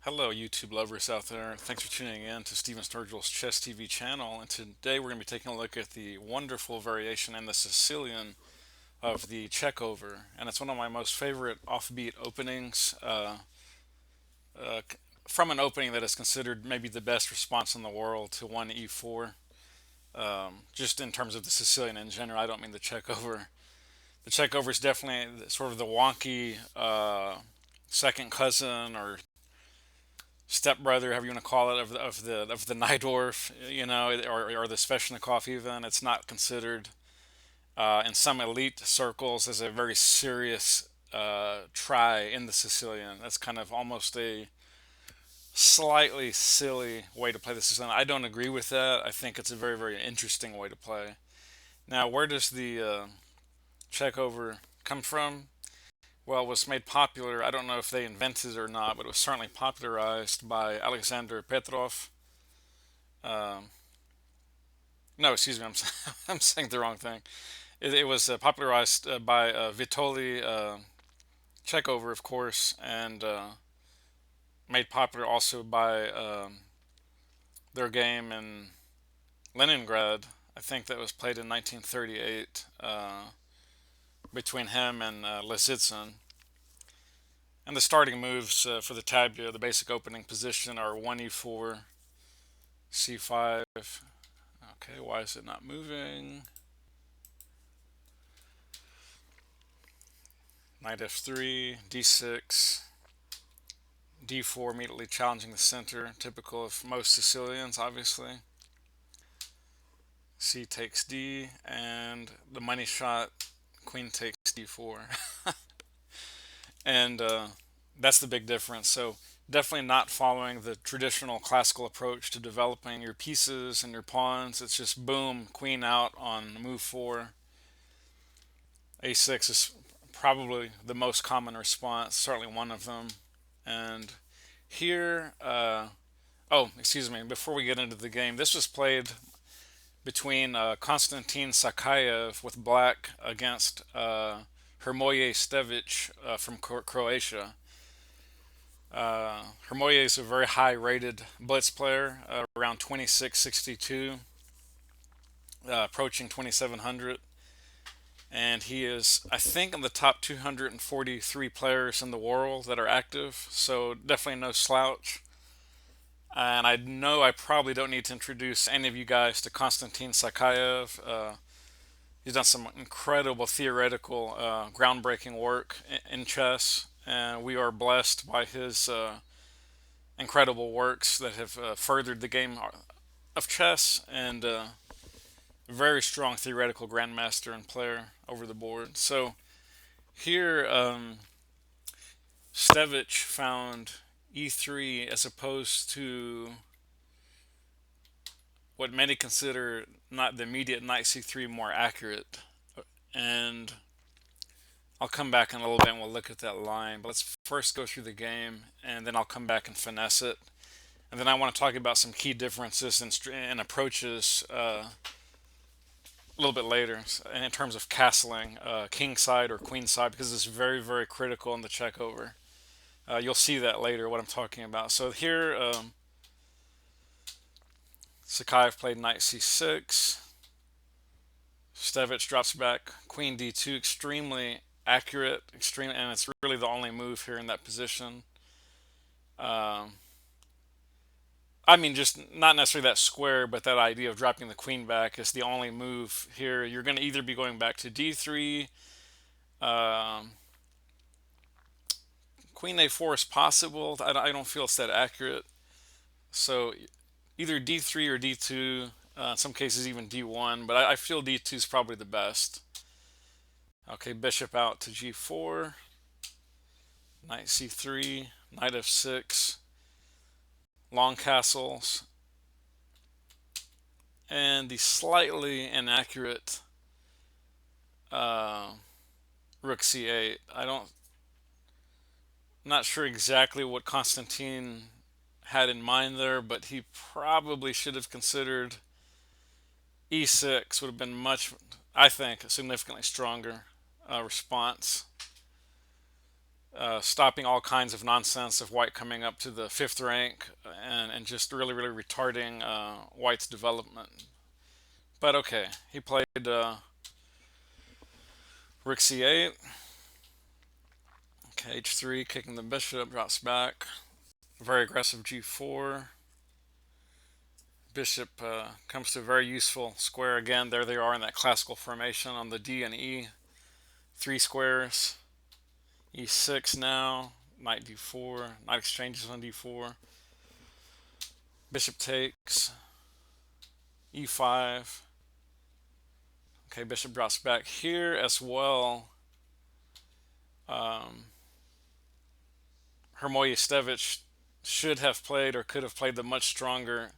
Hello, YouTube lovers out there. Thanks for tuning in to Steven Sturgill's Chess TV channel. And today we're going to be taking a look at the wonderful variation in the Sicilian of the Chekhover. And it's one of my most favorite offbeat openings uh, from an opening that is considered maybe the best response in the world to 1e4. Just in terms of the Sicilian in general, I don't mean the Chekhover. The Chekhover is definitely sort of the wonky second cousin or stepbrother, however you want to call it, of the Nydorf, or the Sveshnikov. Even it's not considered in some elite circles as a very serious try in the Sicilian. That's kind of almost a slightly silly way to play the Sicilian. I don't agree with that. I think it's a very very interesting way to play. Now, where does the Chekhover come from? Well, it was made popular. I don't know if they invented it or not, but it was certainly popularized by Alexander Petrov. Um, no, excuse me, I'm saying the wrong thing. It was popularized by Vitaly Chekhover, of course, and made popular also by their game in Leningrad. I think that was played in 1938 between him and Lisitsyn. And the starting moves for the tabula, the basic opening position, are 1e4, c5. Okay, why is it not moving? Knight f3, d6, d4, immediately challenging the center, typical of most Sicilians, obviously. C takes d, and the money shot, queen takes d4. And that's the big difference. So definitely not following the traditional classical approach to developing your pieces and your pawns. It's just boom, queen out on move 4. A6 is probably the most common response, certainly one of them. And here, oh, excuse me, before we get into the game, this was played between Konstantin Sakaev with black against Hermoje Stevic from Croatia. Hermoje is a very high rated blitz player, around 2662, approaching 2700. And he is, I think, in the top 243 players in the world that are active, so definitely no slouch. And I know I probably don't need to introduce any of you guys to Konstantin Sakaev. He's done some incredible theoretical, groundbreaking work in chess, and we are blessed by his incredible works that have furthered the game of chess, and very strong theoretical grandmaster and player over the board. So here, Stevic found e3 as opposed to what many consider not the immediate knight c3 more accurate. And I'll come back in a little bit and we'll look at that line. But let's first go through the game and then I'll come back and finesse it. And then I want to talk about some key differences in approaches a little bit later in terms of castling, king side or queen side, because it's very, very critical in the Chekhover. You'll see that later, what I'm talking about. So here, Sakaev played knight c6. Stevic drops back queen d2, extremely accurate, extreme, and it's really the only move here in that position. Um, I mean, just not necessarily that square, but that idea of dropping the queen back is the only move here. You're going to either be going back to d3. Um, Queen a4 is possible. I don't feel it's that accurate. So either d3 or d2. In some cases, even d1. But I feel d2 is probably the best. Okay, bishop out to g4. Knight c3. Knight f6. Long castles. And the slightly inaccurate rook c8. Not sure exactly what Constantine had in mind there, but he probably should have considered e6. Would have been much, I think, a significantly stronger response. stopping all kinds of nonsense of white coming up to the fifth rank and just really, really retarding white's development. But okay, he played rook c8. Okay, h3, kicking the bishop, drops back. Very aggressive g4. Bishop comes to a very useful square again. There they are in that classical formation on the D and E. 3 squares. e6 now. Knight d4. Knight exchanges on d4. Bishop takes. e5. Okay, bishop drops back here as well. Hermoy Stevic should have played or could have played the much stronger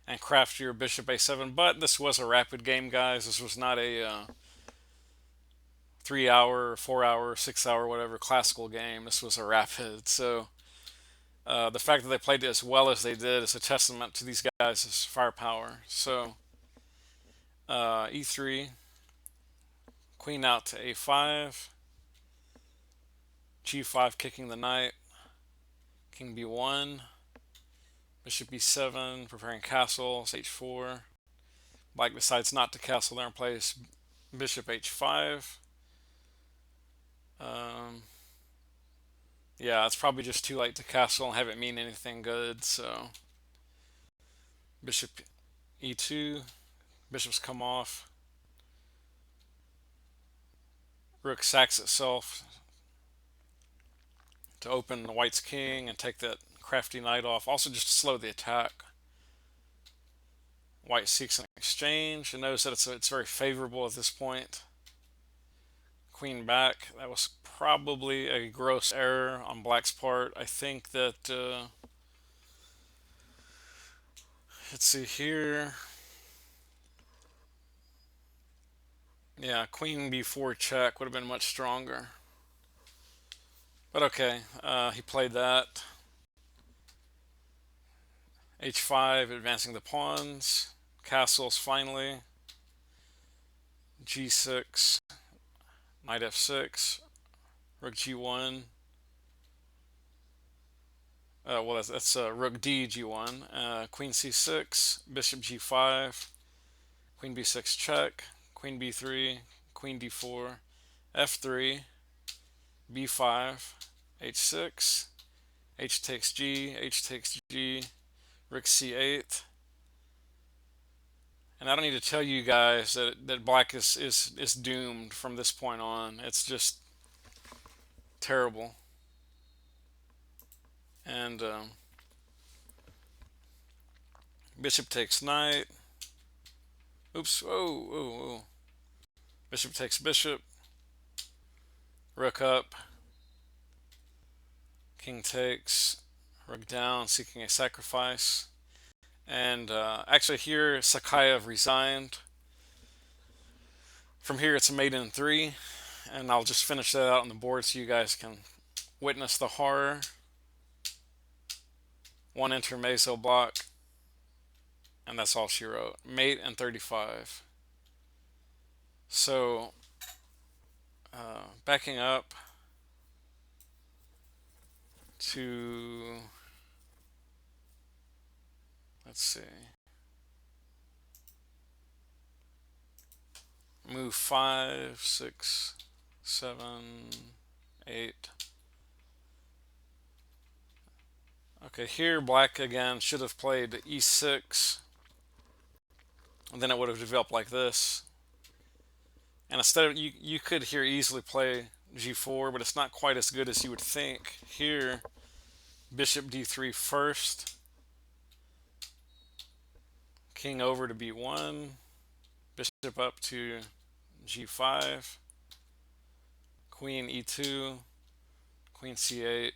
and craftier bishop a7, but this was a rapid game, guys. This was not a 3 hour, 4 hour, 6 hour, whatever classical game. This was a rapid. So the fact that they played it as well as they did is a testament to these guys' firepower. So e3, queen out to a5, g5 kicking the knight, king b1, bishop b7, preparing castles, h4. Black decides not to castle there and plays bishop h5. Yeah, it's probably just too late to castle and have it mean anything good, so bishop e2, bishops come off, rook sacks itself to open the white's king and take that crafty knight off, also just to slow the attack. White seeks an exchange and knows that it's very favorable at this point. Queen back. That was probably a gross error on black's part. I think that let's see here. Yeah, queen b4 check would have been much stronger. But okay, he played that. h5, advancing the pawns. Castles finally. g6, knight f6, rook g1. Well, that's rook d g1. Queen c6, bishop g5, queen b6 check, queen b3, queen d4, f3, b5, h6, h takes g, h takes g, rook c8. And I don't need to tell you guys that black is doomed from this point on. It's just terrible. And bishop takes knight. Oops. Whoa, whoa, whoa. Bishop takes bishop. Rook up. King takes. Rook down, seeking a sacrifice. And actually here, Sakaev resigned. From here, it's a mate in 3. And I'll just finish that out on the board so you guys can witness the horror. One intermezzo block. And that's all she wrote. Mate and 35. So, backing up to, let's see, move 5, 6, 7, 8. Okay, here black again should have played e6, and then it would have developed like this. And instead of, you could here easily play g4, but it's not quite as good as you would think. Here, bishop d3 first, king over to b1, bishop up to g5, queen e2, queen c8,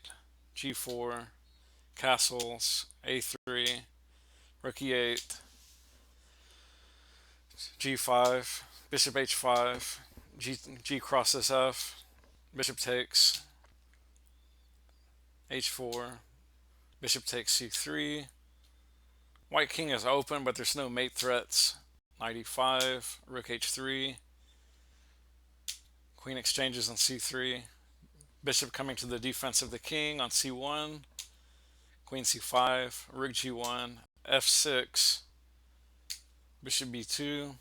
g4, castles, a3, rook e8, g5, bishop h5, g crosses f, bishop takes, h4, bishop takes c3. White king is open, but there's no mate threats. Knight e5, rook h3, queen exchanges on c3, Bishop coming to the defense of the king on c1, queen c5, rook g1, f6, bishop b2,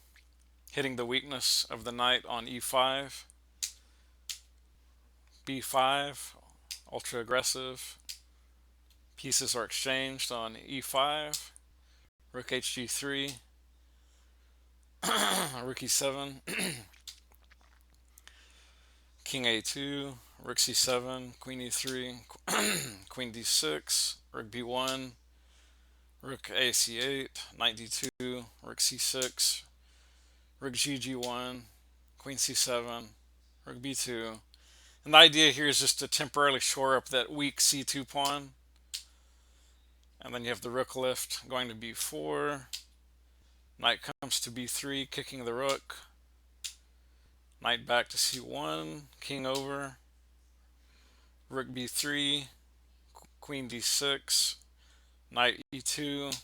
hitting the weakness of the knight on e5, b5, ultra aggressive. Pieces are exchanged on e5, rook hg3, rook e7, king a2, rook c7, queen e3, queen d6, rook b1, rook a c8, knight d2, rook c6, rook g1, queen c7, rook b2. And the idea here is just to temporarily shore up that weak c2 pawn. And then you have the rook lift going to b4. Knight comes to b3, kicking the rook. Knight back to c1, king over. Rook b3, queen d6, knight e2,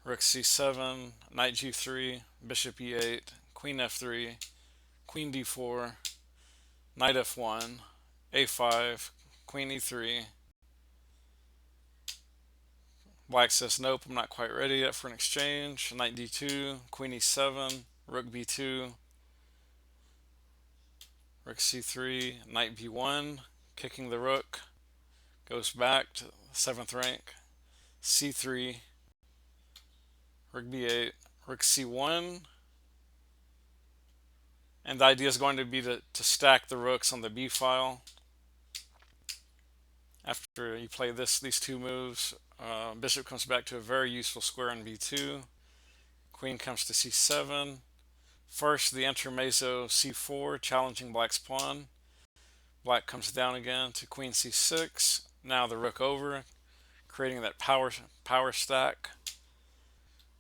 rook c7, knight g3, bishop e8, queen f3, queen d4, knight f1, a5, queen e3. Black says, nope, I'm not quite ready yet for an exchange. Knight d2, queen e7, rook b2, rook c3, knight b1, kicking the rook, goes back to 7th rank, c3, rook b8, rook c1, and the idea is going to be to stack the rooks on the b file. After you play these two moves, bishop comes back to a very useful square on b2, queen comes to c7, first the intermezzo c4 challenging black's pawn, black comes down again to queen c6, now the rook over, creating that power stack,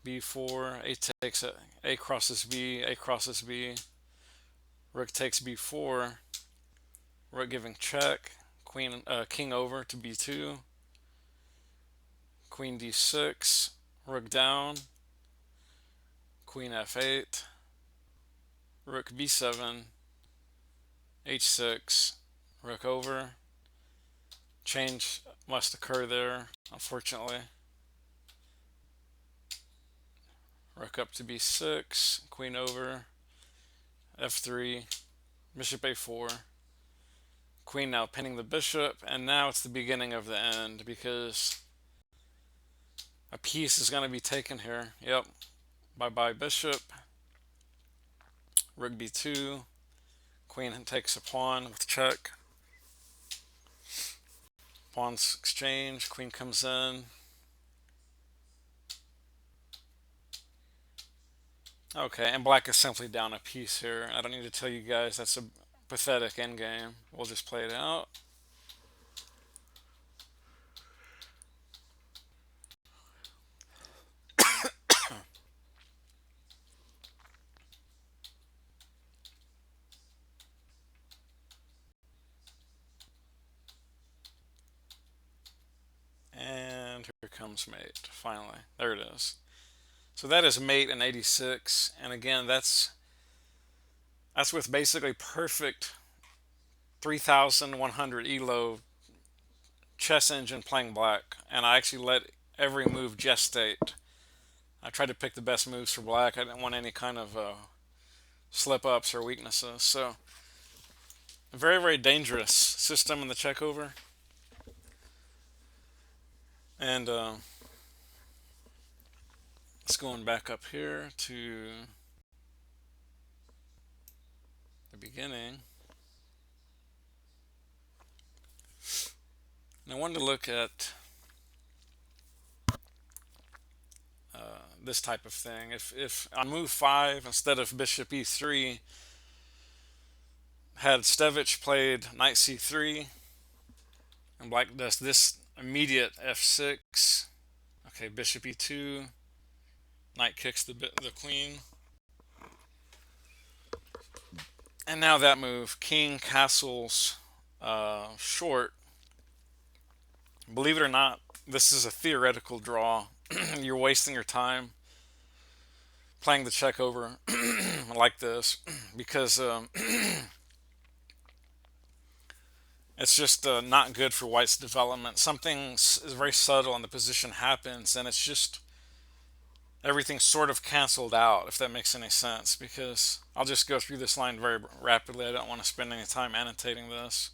b4, a takes a crosses b, a crosses b, rook takes b4, rook giving check, king over to b2, queen d6, rook down, queen f8, rook b7, h6, rook over. Change must occur there, unfortunately. Rook up to b6, queen over, f3, bishop a4, queen now pinning the bishop, and now it's the beginning of the end because a piece is going to be taken here. Yep, bye-bye bishop, rook b2, queen takes a pawn with check, pawns exchange, queen comes in. Okay, and black is simply down a piece here. I don't need to tell you guys that's a pathetic endgame. We'll just play it out. And here comes mate, finally. There it is. So that is mate in 86, and again, that's with basically perfect 3100 elo chess engine playing black, and I actually let every move gestate. I tried to pick the best moves for black. I didn't want any kind of slip-ups or weaknesses. So, a very, very dangerous system in the Chekhover. And let's go on back up here to the beginning. And I wanted to look at this type of thing. If on move 5, instead of bishop e3, had Stevic played knight c3, and black does this immediate f6, okay, bishop e2, knight kicks the queen, and now that move, king castles short. Believe it or not, this is a theoretical draw. You're wasting your time playing the Chekhover like this because It's just not good for white's development. Something is very subtle and the position happens, and it's just everything's sort of canceled out, if that makes any sense. Because I'll just go through this line very rapidly. I don't want to spend any time annotating this.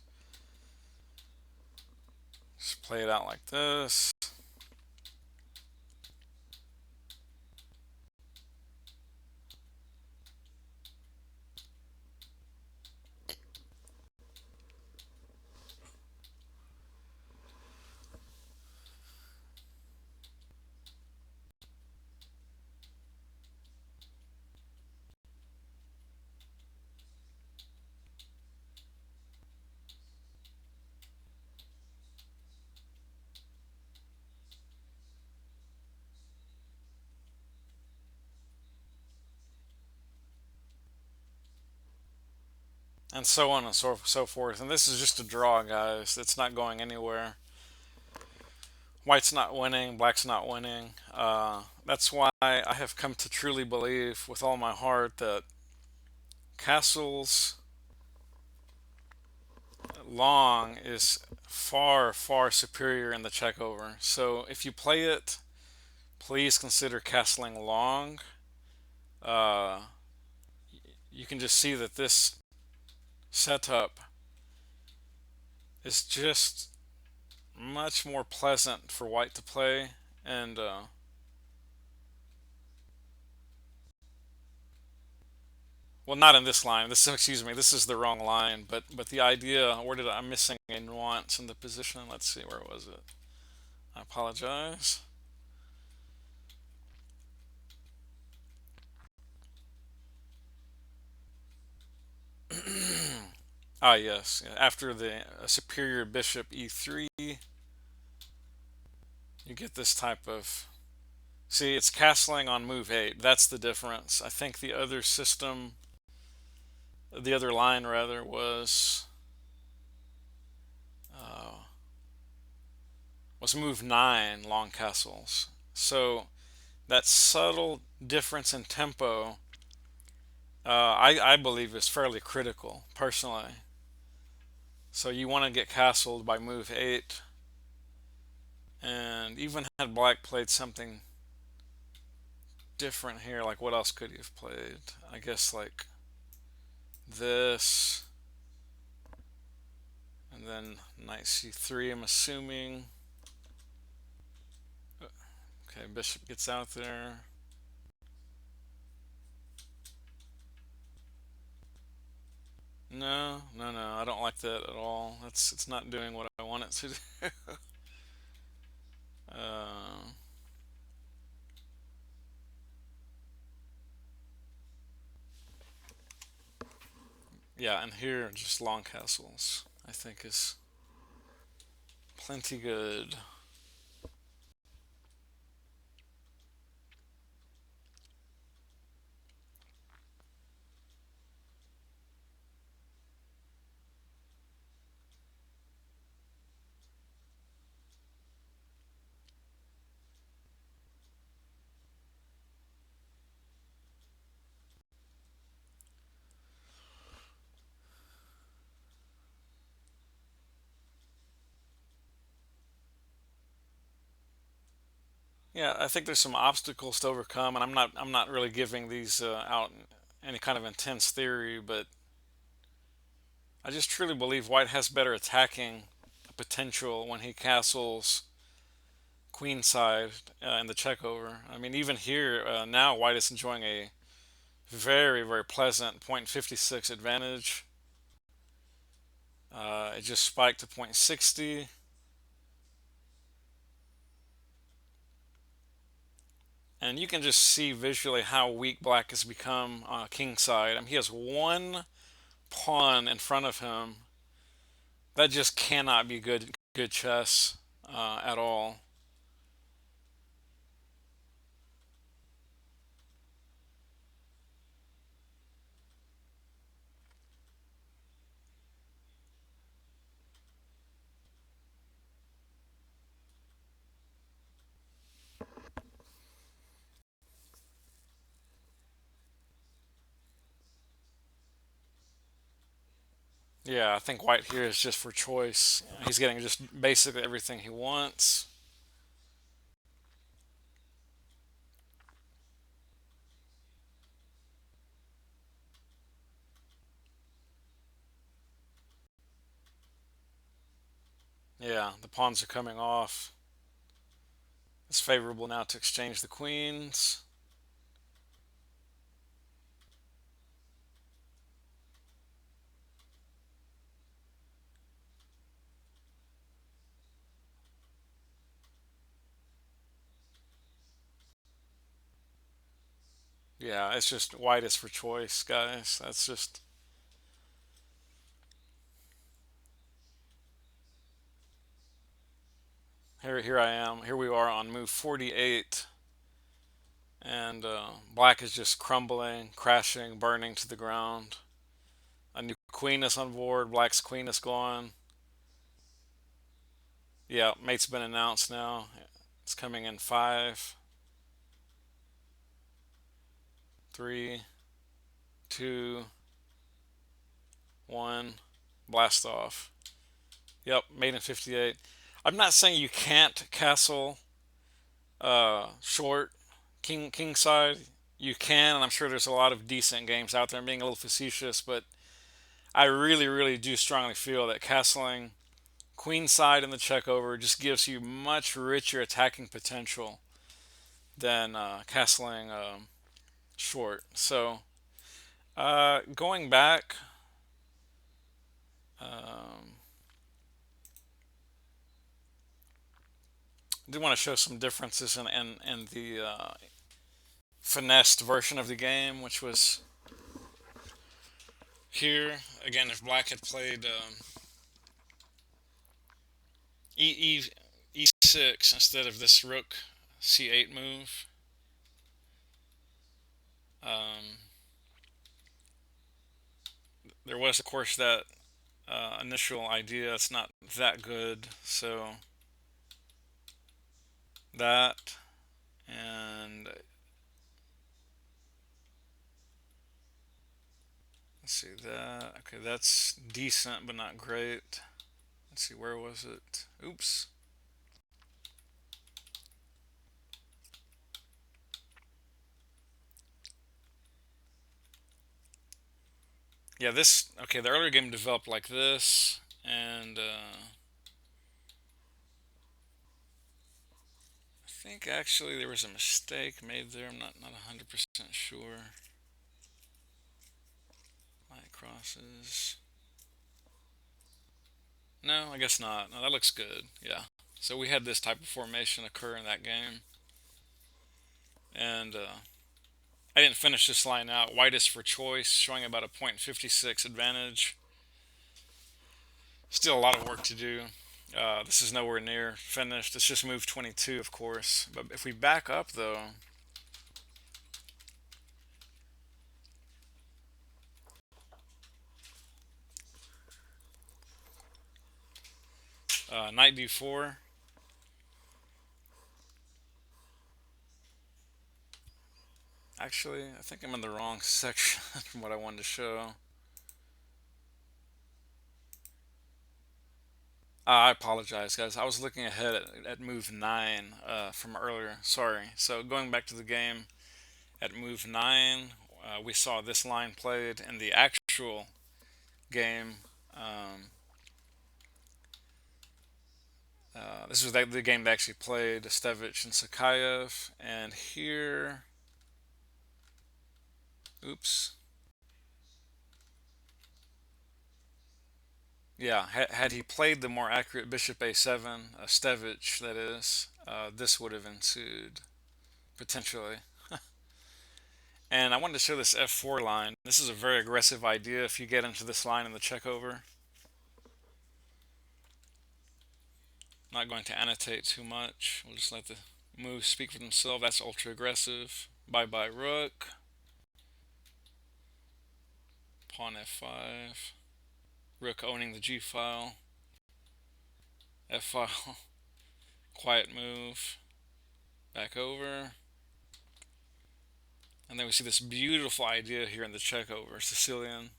Just play it out like this. And so on and so forth. And this is just a draw, guys. It's not going anywhere. White's not winning, black's not winning. That's why I have come to truly believe with all my heart that castles long is far, far superior in the checkover. So if you play it, please consider castling long. Uh, you can just see that this setup is just much more pleasant for white to play. And well, not in this line. This, excuse me, this is the wrong line. But the idea, where did I'm missing a nuance in the position? Let's see, where was it? I apologize. Ah, yes. After the superior bishop e3, you get this type of. See, it's castling on move 8. That's the difference. I think the other system, the other line rather, uh, was move 9 long castles. So that subtle difference in tempo, I believe, is fairly critical, personally. So you want to get castled by move 8. And even had black played something different here, like what else could he have played? I guess like this, and then knight c3, I'm assuming. Okay, bishop gets out there. No, no, no, I don't like that at all. It's not doing what I want it to do. uh, yeah, and here just long castles, I think, is plenty good. Yeah, I think there's some obstacles to overcome, and I'm not really giving these out any kind of intense theory, but I just truly believe White has better attacking potential when he castles queenside in the checkover. I mean, even here now, White is enjoying a very, very pleasant 0.56 advantage. It just spiked to 0.60. And you can just see visually how weak Black has become kingside. I mean, he has one pawn in front of him. That just cannot be good chess at all. Yeah, I think white here is just for choice. He's getting just basically everything he wants. Yeah, the pawns are coming off. It's favorable now to exchange the queens. Yeah, it's just white is for choice, guys. That's just here. I am. Here we are on move 48, and black is just crumbling, crashing, burning to the ground. A new queen is on board. Black's queen is gone. Yeah, mate's been announced now. It's coming in five, three, two, one. Blast off. Yep, mate in 58. I'm not saying you can't castle short king side. You can, and I'm sure there's a lot of decent games out there. I'm being a little facetious, but I really do strongly feel that castling queen side in the checkover just gives you much richer attacking potential than castling short. So going back, um, I do want to show some differences in the finessed version of the game, which was here. Again, if black had played e6 instead of this rook c8 move, um, there was, of course, that initial idea. It's not that good. So that, and let's see that. Okay, that's decent, but not great. Let's see, where was it? Oops. Yeah, this. Okay, the earlier game developed like this, and I think actually there was a mistake made there. I'm not 100% sure. Light crosses. No, I guess not. No, that looks good. Yeah. So we had this type of formation occur in that game, and I didn't finish this line out. White is for choice, showing about a .56 advantage. Still a lot of work to do. This is nowhere near finished. It's just move 22, of course. But if we back up, though, knight d4. Actually, I think I'm in the wrong section from what I wanted to show. I apologize, guys. I was looking ahead at move 9 from earlier. Sorry. So going back to the game, at move 9, we saw this line played in the actual game. Um, this was the game they actually played, Stevic and Sakaev. And here, oops. Yeah, had he played the more accurate bishop a7, Stevic, that is, this would have ensued, potentially. And I wanted to show this f4 line. This is a very aggressive idea if you get into this line in the checkover. Not going to annotate too much. We'll just let the moves speak for themselves. That's ultra aggressive. Bye bye rook. Pawn f5. Rook owning the g file. F file. Quiet move. Back over. And then we see this beautiful idea here in the Chekhover Sicilian.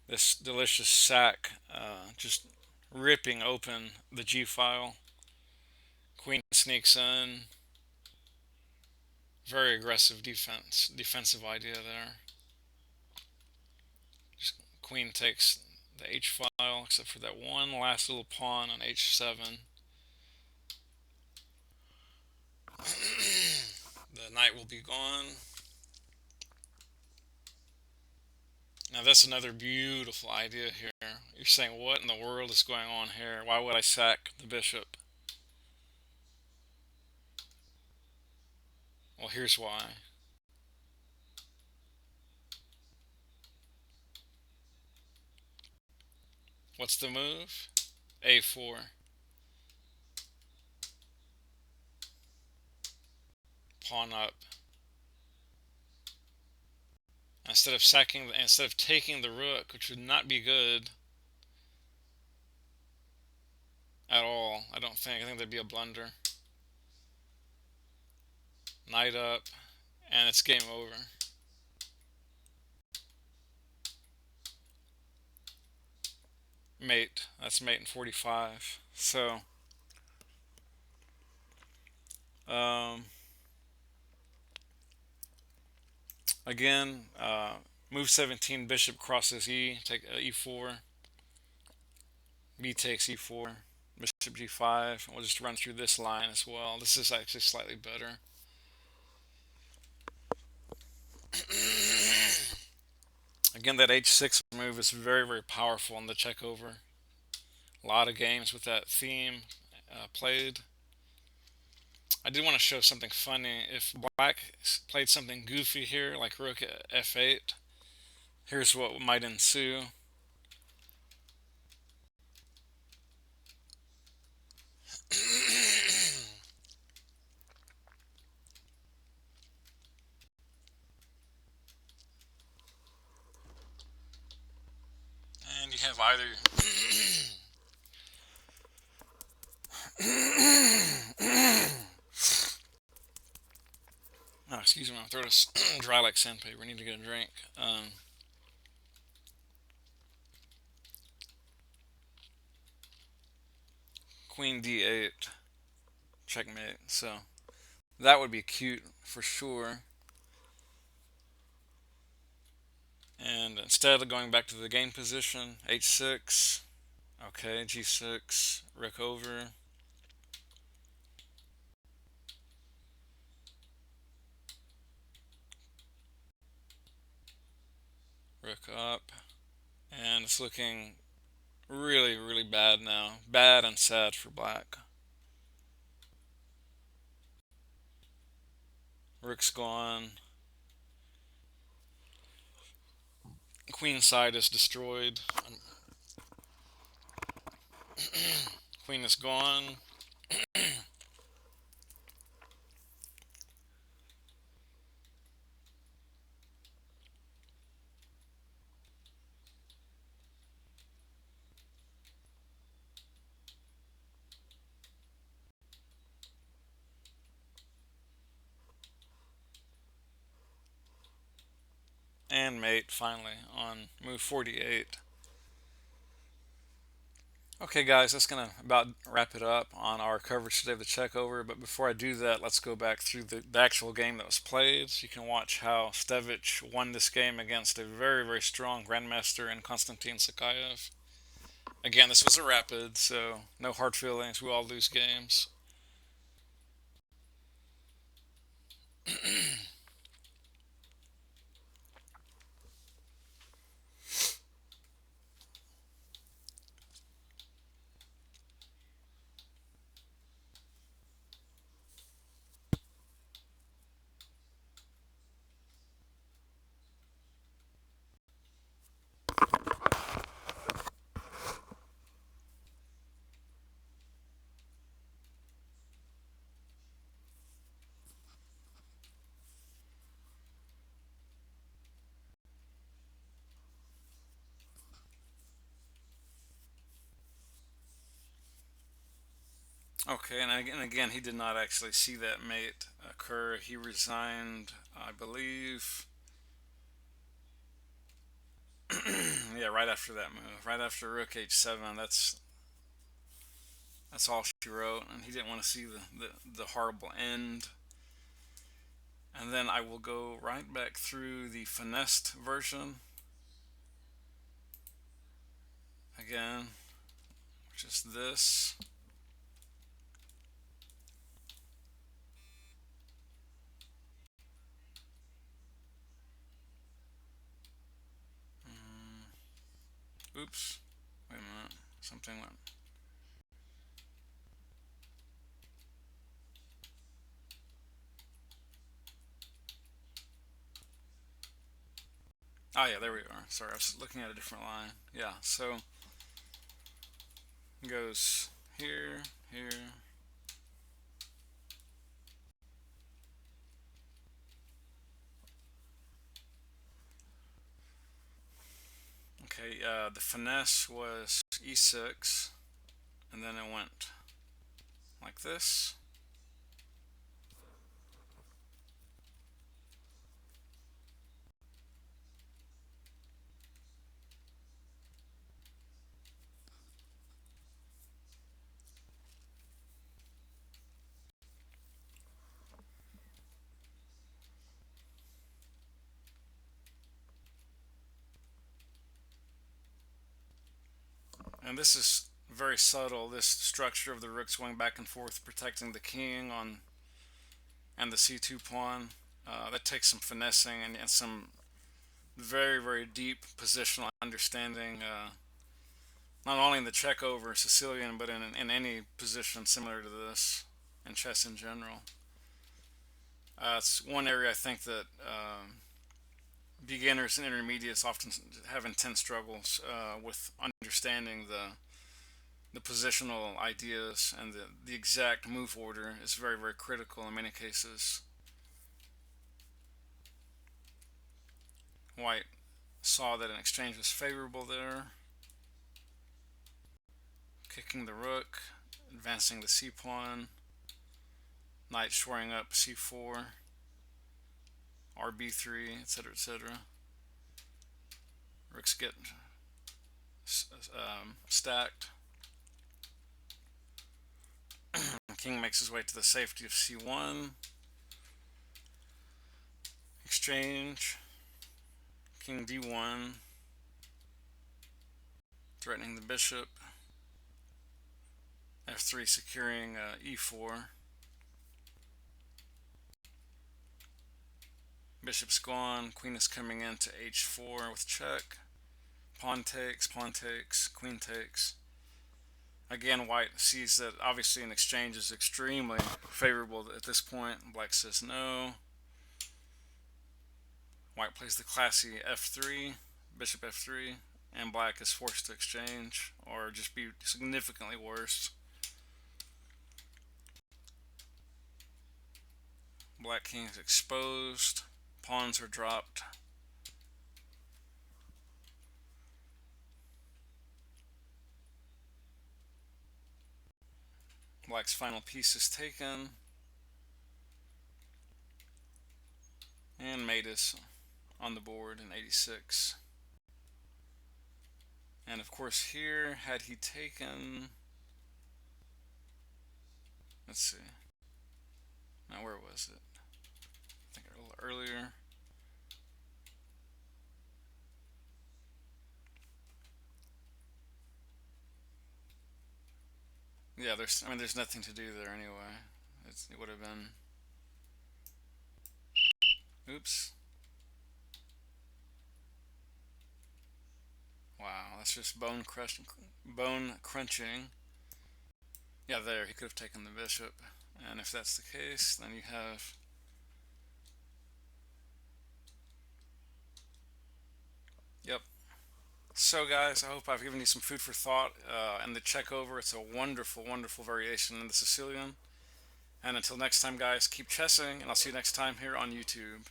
This delicious sack, just ripping open the G file. Queen sneaks in. Very aggressive defensive idea there. Just queen takes the H file, except for that one last little pawn on H7. The knight will be gone. Now that's another beautiful idea here. You're saying, what in the world is going on here? Why would I sack the bishop? Well, here's why. What's the move? A4. Pawn up. Instead of taking the rook, which would not be good at all, I don't think. I think that'd be a blunder. Knight up, and it's game over. Mate. That's mate in 45. So, um, again, move 17, bishop crosses E, take E4. B takes E4, bishop G5. We'll just run through this line as well. This is actually slightly better. Again, that H6 move is very, very powerful in the Chekhover. A lot of games with that theme played. I did want to show something funny. If black played something goofy here, like rook at F8, here's what might ensue. And you have either oh, excuse me, my throat is dry like sandpaper. I need to get a drink. Queen D8, checkmate. So that would be cute for sure. And instead of going back to the game position, H6, okay, G6, rook over. Rook up. And it's looking really, really bad now. Bad and sad for black. Rook's gone. Queen side is destroyed. Queen is gone. And mate finally on move 48. Okay, guys, that's going to about wrap it up on our coverage today of the Chekhover. But before I do that, let's go back through the actual game that was played. So you can watch how Stevic won this game against a very, very strong Grandmaster in Konstantin Sakaev. Again, this was a rapid, so no hard feelings. We all lose games. Okay, and again, he did not actually see that mate occur. He resigned, I believe. Yeah, right after that move, right after Rook H7, that's all she wrote, and he didn't want to see the horrible end. And then I will go right back through the finessed version again, which is this. Oops, wait a minute, something went. Oh yeah, there we are. Sorry, I was looking at a different line. Yeah, so it goes here, here. Okay, the finesse was E6, and then it went like this. And this is very subtle, this structure of the rooks going back and forth, protecting the king on and the c2 pawn. That takes some finessing and some very, very deep positional understanding, not only in the Chekhover Sicilian, but in any position similar to this, in chess in general. It's one area I think that beginners and intermediates often have intense struggles with understanding the positional ideas, and the exact move order is very, very critical in many cases. White saw that an exchange was favorable there, kicking the rook, advancing the c pawn, knight shoring up c4, rb3, etc., etc. Rooks get stacked. King makes his way to the safety of c1. Exchange. King d1, threatening the bishop. f3 securing e4. Bishop's gone. Queen is coming in to h4 with check. Pawn takes, queen takes. Again, white sees that obviously an exchange is extremely favorable at this point. Black says no. White plays the classy f3, bishop f3, and black is forced to exchange, or just be significantly worse. Black king is exposed. Pawns are dropped. Black's final piece is taken. And mate is on the board in 86. And of course here, had he taken... Let's see. Now where was it? I think a little earlier. Yeah, there's nothing to do there anyway. It would have been... Oops. Wow, that's just bone crunching. Yeah, there, he could have taken the bishop. And if that's the case, then you have... Yep. So guys, I hope I've given you some food for thought. In the Chekhover, it's a wonderful, wonderful variation in the Sicilian. And until next time, guys, keep chessing, and I'll see you next time here on YouTube.